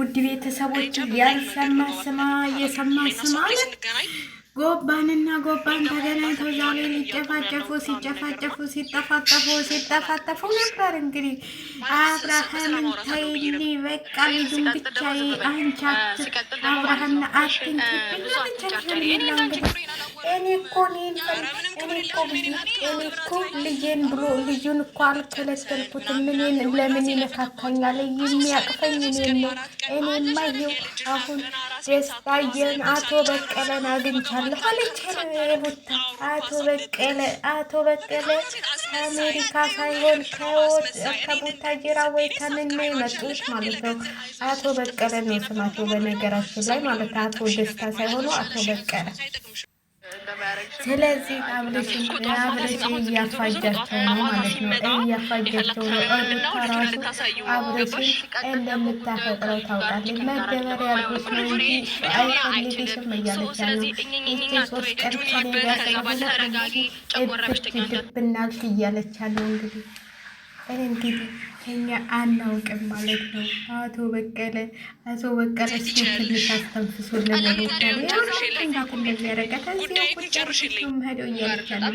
ውድ ቤተሰቦች ያልሰማ ስማ የሰማ ስማ ጎባንና ጎባን ተገናኝተው ዛሬ ሊጨፋጨፉ ሲጠፋጠፉ ነበር። እንግዲህ አብርሃምን ተይኒ በቃ ልጁን ብቻ አንቺ አብርሃምና እኔ እኮ ልጄን ብሎ ልጁን እኮ አልከለከልኩትም። ለምን ይነካካኛል? የሚያቅፈኝ እኔን ነው። እኔማ ይኸው አሁን ደስታዬን አቶ በቀለን አግኝቻለሁ አለች ሩታ። አቶ በቀለ ከአሜሪካ ሳይሆን ከቡታጅራ ወይ ከምን ነው የመጡት ማለት ነው። አቶ በቀለ ነው ስማቸው በነገራችን ላይ ማለት አቶ ደስታ ሳይሆኑ አቶ በቀለ። ስለዚህ አብረሽን እያፋጃቸው ነው ማለት ነው። እያፋጃቸው ነው። ሩታ ራሱ አብረሽን እንደምታፈቅረው ታውቃለች። መደበር ያልኩት ነው እንጂ አይፈልግሽም እያለች ነው። ይቺ 3 ቀን ከኔ ጋር ስለሆነ ድብናልሽ እያለች ያለው እንግዲህ እኛ አናውቅም ማለት ነው። አቶ በቀለ እስኪ ትንሽ አስተንፍሱልን እንዳቁም እንደሚያረጋት እዚያ ቁጭ ሄደው እያለች ነው።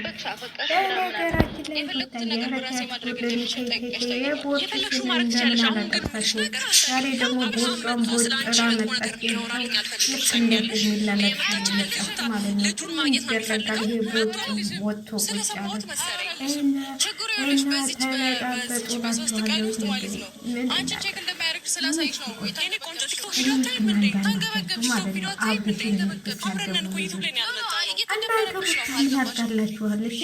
በነገራችን ላይ ቦርጥሽን እንደምናለጠፋሽ ዛሬ ደግሞ ቦርጧን ቦርጭራ መጣች። ልክ እንደዚህ የሚላለች መጣች ማለት ነው። ይደረጋል ይሄ ቦርጥ ወጥቶ ቁጭ አለ እና ተነጣበጡ ናቸዋል። አንቺ ቼክ እንደማያደርግ ስላሳይሽ ነው። የኔ ቆንጆ ቲክቶክ ቪዲዮ ታይም እንዴ ታንገበገብሽ ቪዲዮ ታይም እንዴ አብረን እኮ ዩቲዩብ ላይ ነው ያለችው። ያርጋላችኋለች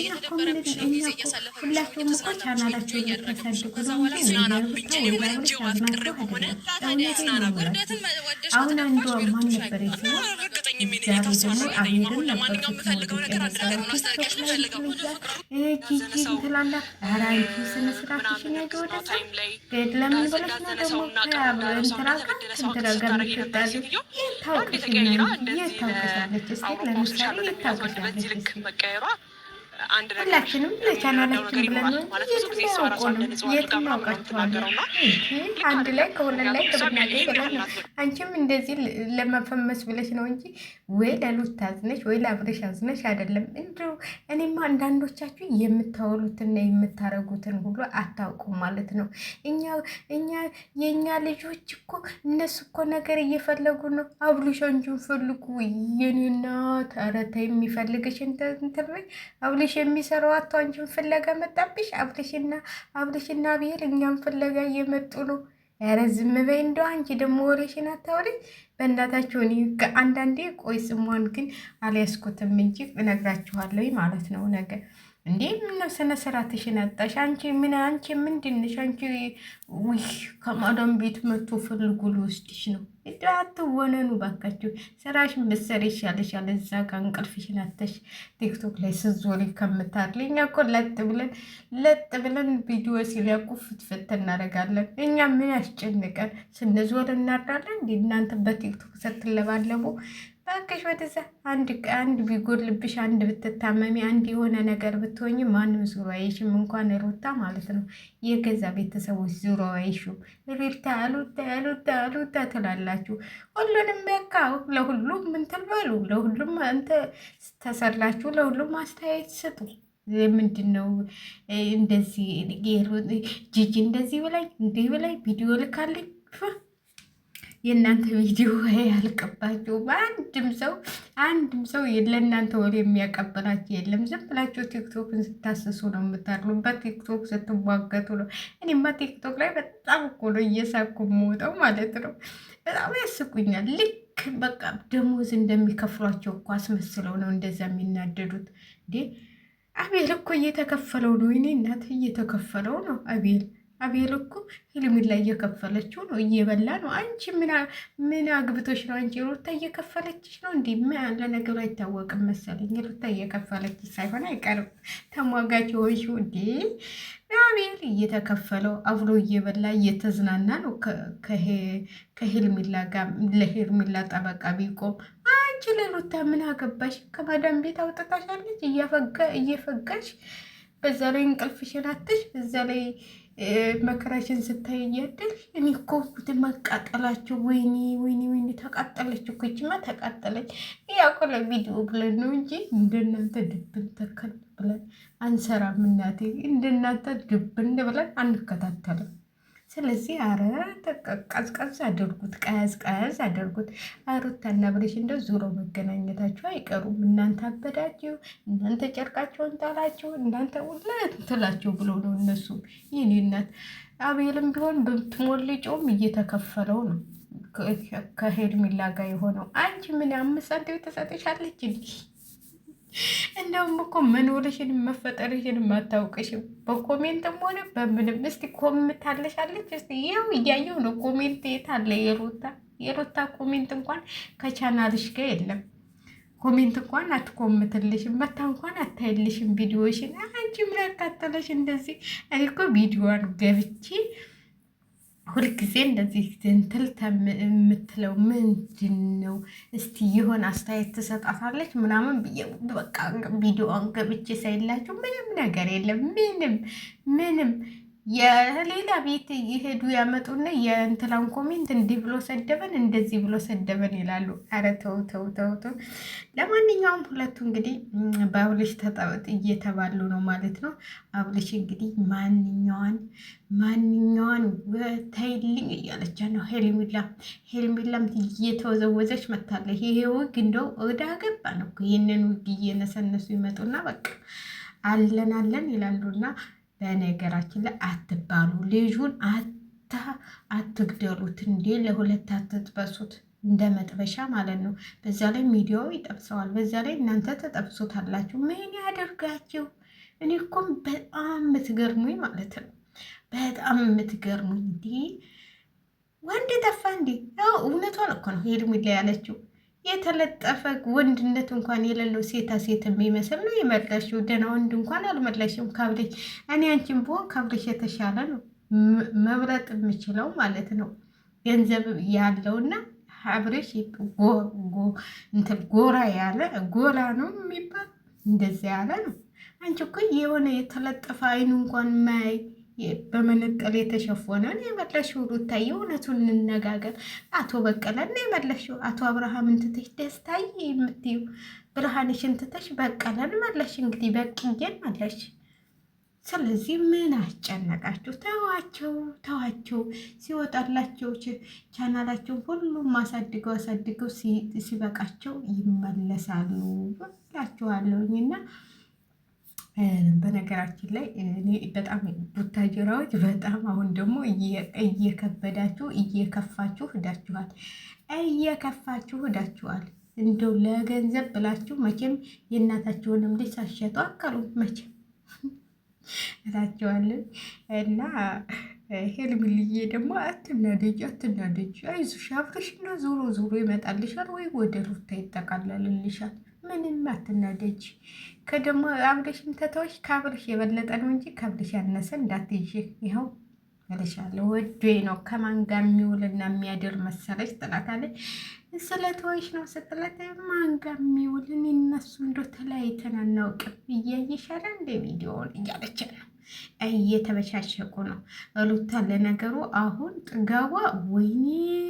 ሁላችሁም እኮ ቻናላቸው እየተሳድጉ ነው እንጂ አሁን አንዷ ማን ነበር ይችላል ደግሞ አሚርን ነበር ትላላ አራንቺ ስነስርዓትሽን ያገወደሳ ለምን ብለሽ ነው ደግሞ እንትራጋ ምትጣሉ የታውቅሻለች እስቲ ለምሳሌ የታውቅሻለች ሁላችንም ለቻናላችን ብለን የትናውቆ ነው የትናውቃቸዋለን አንድ ላይ ከሁለት ላይ ከብናገኝ ብለን ነው። አንቺም እንደዚህ ለመፈመስ ብለሽ ነው እንጂ ወይ ለሉት አዝነሽ ወይ ለአብረሽ አዝነሽ አይደለም። እንዲሁ እኔማ አንዳንዶቻችሁ የምታወሉትና የምታረጉትን ሁሉ አታውቁም ማለት ነው። የእኛ ልጆች እኮ እነሱ እኮ ነገር እየፈለጉ ነው። አብሉሽ አንቺን ፈልጉ የኔና ተረታ የሚፈልግሽ እንትርበይ አብሉሽ የሚሰራው አቶ አንቺን ፍለጋ መጣብሽ። አብርሽና ብሄር እኛም ፍለጋ እየመጡ ነው። ኧረ ዝም በይ እንደው አንቺ ደግሞ ወሬሽን አታውሪ በእናታችሁ። እኔ አንዳንዴ ቆይ ስሟን ግን አልያዝኩትም እንጂ እነግራችኋለሁ ማለት ነው። ነገር እንዴ ምነው ስነ ስርዓትሽን አጣሽ? አንቺ ምንድን ነሽ? አንቺ ውይ ከማዳም ቤት መጥቶ ፈልጎ ልወስድሽ ነው። አትወነኑ ባካችሁ። ስራሽን ብትሰሪ ይሻልሻል። እዛ ጋር እንቅልፍሽን አተሽ ቲክቶክ ላይ ስትዞሪ ከምታድሪ። እኛ እኮ ለጥ ብለን ቪዲዮ ሲለቁ ፍትፍት እናደርጋለን። እኛ ምን ያስጨንቀን? ስንዞር እናድራለን። እንዲ እናንተ በቲክቶክ ስትለባለቡ ባክሽ ወደዛ። አንድ ቢጎልብሽ፣ አንድ ብትታመሚ፣ አንድ የሆነ ነገር ብትሆኝ ማንም ዙሮ አይሽም። እንኳን ሩታ ማለት ነው የገዛ ቤተሰቦች ዙሮ አይሹም። ሩታ ትላላችሁ። ሁሉንም በቃ ለሁሉም ምንትን በሉ፣ ለሁሉም አንተ ተሰላችሁ፣ ለሁሉም አስተያየት ስጡ። ምንድን ነው እንደዚህ ጂጂ እንደዚህ ብላይ እንዲህ ብላይ ቪዲዮ ልካልኝ የእናንተ ቪዲዮ ያልቀባችሁ አንድም ሰው ለእናንተ ወሬ የሚያቀብላችሁ የለም። ዝም ብላችሁ ቲክቶክን ስታስሱ ነው የምታድሩበት። ቲክቶክ ስትሟገቱ ነው። እኔማ ቲክቶክ ላይ በጣም እኮ ነው እየሳኩ የምወጣው ማለት ነው። በጣም ያስቁኛል። ልክ በቃ ደሞዝ እንደሚከፍሏቸው እኮ አስመስለው ነው እንደዛ የሚናደዱት። እንዴ አቤል እኮ እየተከፈለው ነው። እኔ እናት እየተከፈለው ነው አቤል እኮ ፊልሚን ላይ እየከፈለችው ነው፣ እየበላ ነው። አንቺ ምን አግብቶች ነው? አንቺ ሩታ እየከፈለችሽ ነው። እንዲህ ለነገሩ አይታወቅም መሰለኝ። ሩታ እየከፈለችሽ ሳይሆን አይቀርም ተሟጋች ሆንሽው። እንዴ አቤል እየተከፈለው አብሮ እየበላ እየተዝናና ነው ከሄርሜላ ጋር። ለሄርሜላ ጠበቃ ቢቆም አንቺ ለሩታ ምን አገባሽ? ከማዳም ቤት አውጥታሻለች እየፈጋሽ። በዛ ላይ እንቅልፍሽን አትሽ፣ በዛ ላይ መከራችን ስታይ እያደርሽ እኔ እኮ መቃጠላቸው ወይኔ ወይኔ ወይኔ ተቃጠለች እኮ ይችማ ተቃጠለች። ያው ለቪዲዮ ብለን ነው እንጂ እንደናንተ ድብን ተከል ብለን አንሰራም እናቴ። እንደናንተ ድብን ብለን አንከታተልም። ስለዚህ አረ ቀዝቀዝ አድርጉት፣ ቀዝ አድርጉት። ሩታና አብርሽ እንደው ዙሮ መገናኘታችሁ አይቀሩም። እናንተ አበዳችሁ፣ እናንተ ጨርቃቸውን ጣላችሁ፣ እናንተ ውለት ትላችሁ ብሎ ነው እነሱ። ይህኔ እናት አቤልም ቢሆን ብትሞልጮም እየተከፈለው ነው ከሄርሜላ ጋር የሆነው። አንቺ ምን 5 ሳንቲም ትሰጥሻለች እንዲህ እንደውም እኮ መኖርሽን መፈጠርሽን አታውቅሽም። በኮሜንትም ሆነ በምንም እስቲ ኮሜንት አለሻለች። እስቲ ይኸው እያየው ነው ኮሜንት የት አለ? የሩታ ኮሜንት እንኳን ከቻናልሽ ጋር የለም። ኮሜንት እንኳን አትኮምትልሽም፣ መታ እንኳን አታይልሽም ቪዲዮሽን። አንቺ ምን ያቃጠለሽ እንደዚህ? እኔ እኮ ቪዲዮዋን ገብቼ ሁልጊዜ እንደዚህ ትንትል የምትለው ምንድን ነው? እስቲ የሆነ አስተያየት ትሰጣታለች ምናምን ብዬ በቃ ቪዲዮዋን ገብቼ ሳይላችሁ ምንም ነገር የለም። ምንም የሌላ ቤት የሄዱ ያመጡና የእንትላን ኮሜንት እንዲህ ብሎ ሰደበን እንደዚህ ብሎ ሰደበን ይላሉ። ኧረ ተው። ለማንኛውም ሁለቱ እንግዲህ በአብልሽ ተጣበጥ እየተባሉ ነው ማለት ነው። አብልሽ እንግዲህ ማንኛዋን ወታይልኝ እያለች ነው። ሄርሜላም እየተወዘወዘች መታለች። ይሄ ውግ እንደው እዳ ገባ ነው። ይህንን ውግ እየነሰነሱ ይመጡና በቃ አለን ይላሉና በነገራችን ላይ አትባሉ፣ ልጁን አትግደሉት እንዴ! ለሁለት አትጥበሱት፣ እንደ መጥበሻ ማለት ነው። በዛ ላይ ሚዲያው ይጠብሰዋል፣ በዛ ላይ እናንተ ተጠብሱታላችሁ። ምን ያደርጋችሁ? እኔ እኮ በጣም የምትገርሙኝ ማለት ነው፣ በጣም የምትገርሙኝ። እንዲ ወንድ ጠፋ እንዴ? ያው እውነቷን እኮ ነው ሄርሜላ ያለችው። የተለጠፈ ወንድነት እንኳን የሌለው ሴታ ሴት የሚመስል ነው የመለሽው። ደህና ወንድ እንኳን አልመለሽም ካብሬሽ። እኔ አንቺን ብሆን ካብሬሽ የተሻለ ነው መብረጥ የምችለው ማለት ነው። ገንዘብ ያለውና አብሬሽ ጎራ ያለ ጎላ ነው የሚባል እንደዚያ ያለ ነው። አንቺ እኮ የሆነ የተለጠፈ አይኑ እንኳን ማይ በመነጠል የተሸፈነን የመለሽው። ሩታዬ እውነቱን እንነጋገር። አቶ በቀለን የመለሽው። አቶ አብርሃምን ትተሽ ደስታዬ የምትዩ ብርሃንሽን ትተሽ በቀለን መለሽ። እንግዲህ በቅዬን መለሽ። ስለዚህ ምን አስጨነቃችሁ? ተዋቸው። ሲወጣላቸው ቻናላቸው ሁሉም አሳድገው ሲበቃቸው ይመለሳሉ እላችኋለሁኝና በነገራችን ላይ እኔ በጣም ቡታጀራዎች በጣም አሁን ደግሞ እየከፋችሁ ሂዳችኋል። እንደው ለገንዘብ ብላችሁ መቼም የእናታችሁንም ልጅ ሳትሸጡ አቀሩ መቼም እላችኋለሁ። እና ሄርሜላዬ ደግሞ አትናደጅ፣ አይዞሽ አብርሽ ነው ዞሮ ይመጣልሻል ወይ ወደ ሩታ ይጠቃለልልሻል። ምንም አትናደጅ። ከደሞ አብርሽም ተተወሽ ከአብርሽ የበለጠ ነው እንጂ ከአብርሽ ያነሰ እንዳትይሽ። ይኸው እልሻለሁ ወዶኝ ነው ከማን ጋር የሚውልና የሚያድር መሰለች ትላታለች። ስለተወሽ ነው ስትላት ማን ጋር የሚውል እኔ እነሱ እንደው ተለያይተን አናውቅም እያየሻለ እንደ ቪዲዮውን እያለች ነው። እየተበሻሸቁ ነው ሩታ። ለነገሩ አሁን ጥጋቧ ወይኔ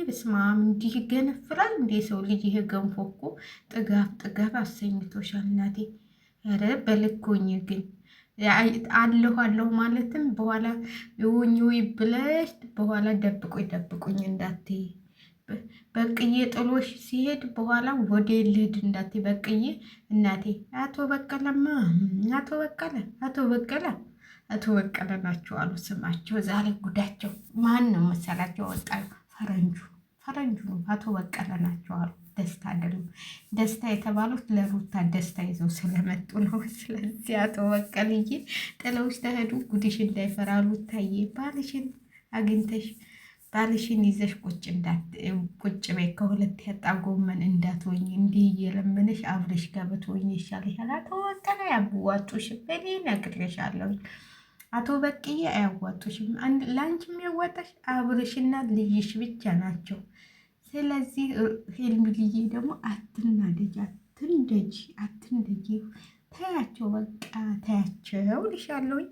በስማም እንዲህ ገነፍራል እንዴ ሰው ልጅ። ይሄ ገንፎ እኮ ጥጋብ አሰኝቶሻል እናቴ። ኧረ በልኮኝ ግን አለሁ ማለትም በኋላ ይሁኝ ብለሽ በኋላ ደብቁኝ እንዳትይ። በቅዬ ጥሎሽ ሲሄድ በኋላ ወደ ልሂድ እንዳትይ በቅዬ እናቴ። አቶ በቀለ ናቸው አሉ ስማቸው። ዛሬ ጉዳቸው ማን ነው መሰላቸው? ወጣ ፈረንጁ ነው። አቶ በቀለ ናቸው አሉ። ደስታ አይደሉም። ደስታ የተባሉት ለሩታ ደስታ ይዘው ስለመጡ ነው። ስለዚህ አቶ በቀልዬ ጥለውሽ ተሄዱ። ጉድሽ እንዳይፈራ ሩታዬ፣ ባልሽን አግኝተሽ ባልሽን ይዘሽ ቁጭ በይ። ከሁለት ያጣ ጎመን እንዳትወኝ። እንዲህ እየለመነሽ አብረሽ ጋር ብትወኝ ይሻልሻል። አቶ በቀለ አያዋጡሽም። እኔ እነግርሻለሁ። አቶ በቅዬ አያዋጡሽም። ለአንቺ የሚያዋጣሽ አብረሽና ልጅሽ ብቻ ናቸው። ስለዚህ ሄርሜላዬ ደግሞ አትናደጂ፣ አትንደጂ። ተያቸው በቃ ተያቸው ልሻለሁኝ።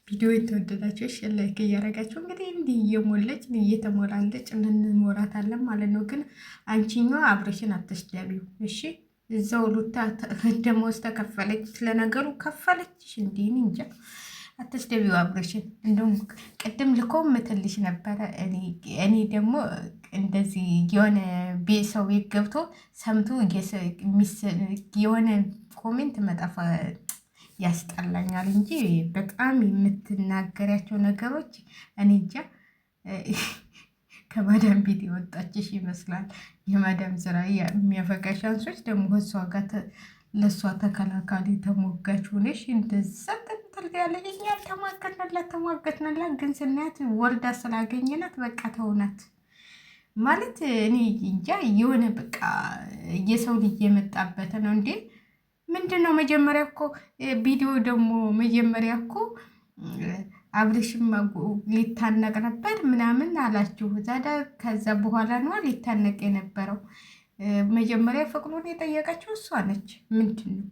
ቪዲዮ የተወደዳችሁ እሺ ላይክ እያደረጋችሁ እንግዲህ እንዲህ እየሞለች እየተሞላለች እንሞራታለን ማለት ነው። ግን አንቺኛው አብረሽን አትስደቢው እሺ። እዛው ሉታ ደሞዝ ተከፈለች፣ ለነገሩ ከፈለችሽ እንዲህ እንጃ። አትስደቢው አብረሽን። እንደውም ቅድም ልኮምትልሽ ነበረ። እኔ ደግሞ እንደዚህ የሆነ ሰው ቤት ገብቶ ሰምቶ የሆነ ኮሜንት መጣፋ ያስጠላኛል እንጂ በጣም የምትናገሪያቸው ነገሮች እኔ እንጃ። ከማዳም ቤት የወጣችሽ ይመስላል። የማዳም ስራ የሚያፈቃሽ አንሶች ደግሞ እሷ ጋር ለእሷ ተከላካሊ ተሞጋች ሆነሽ እንደዛ ትንትል ያለ እኛ ተሟገትንላት፣ ግን ስናያት ወልዳ ስላገኘናት በቃ ተውናት ማለት እኔ እንጃ። የሆነ በቃ የሰው ልጅ የመጣበት ነው እንዴ። ምንድን ነው መጀመሪያ እኮ ቪዲዮ ደግሞ መጀመሪያ እኮ አብርሽም ሊታነቅ ነበር ምናምን አላችሁ ዛዳ። ከዛ በኋላ ነዋ ሊታነቅ የነበረው። መጀመሪያ ፍቅሩን የጠየቀችው እሷ ነች። ምንድን ነው